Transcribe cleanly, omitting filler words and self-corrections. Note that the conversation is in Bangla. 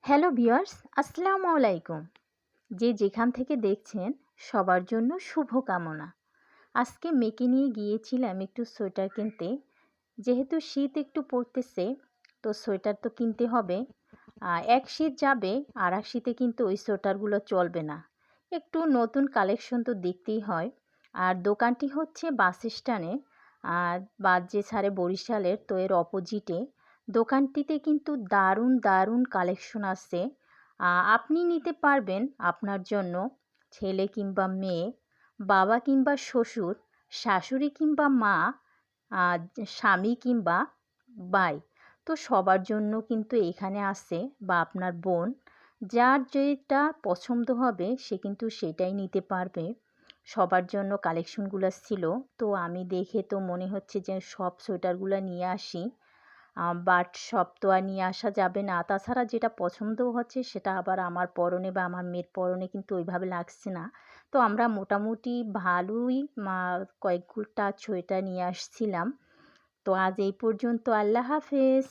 হ্যালো ভিউয়ার্স, আসসালামু আলাইকুম। যে যেখান থেকে দেখছেন সবার জন্য শুভকামনা। আজকে মেয়েকে নিয়ে গিয়েছিলাম একটু সোয়েটার কিনতে। যেহেতু শীত একটু পড়তেছে, তো সোয়েটার তো কিনতে হবে। এক শীত যাবে, আর এক শীতে কিন্তু ওই সোয়েটারগুলো চলবে না। একটু নতুন কালেকশন তো দেখতেই হয়। আর দোকানটি হচ্ছে বাস স্ট্যান্ডে, আর বাস যে ছাড়ে বরিশালের, তো এর অপোজিটে। দোকানটিতে কিন্তু দারুণ দারুণ কালেকশন আছে। আপনি নিতে পারবেন আপনার জন্য, ছেলে কিংবা মেয়ে, বাবা কিংবা শ্বশুর, শাশুড়ি কিংবা মা, আ স্বামী কিংবা ভাই। তো সবার জন্য কিন্তু এখানে আছে, বা আপনার বোন। যার যেটা পছন্দ হবে সে কিন্তু সেটাই নিতে পারবে। সবার জন্য কালেকশনগুলো ছিল। তো আমি দেখে তো মনে হচ্ছে যে সব সোয়েটারগুলো নিয়ে আসি। বাট সব তো আর নিয়ে আসা যাবে না। তাছাড়া যেটা পছন্দ হচ্ছে সেটা আবার আমার পরনে বা আমার মেয়ের পরনে কিন্তু ওইভাবে লাগছে না। তো আমরা মোটামুটি ভালোই কয়েকটা সোয়েটার নিয়ে আসছিলাম। তো আজ এই পর্যন্ত। আল্লাহ হাফেজ।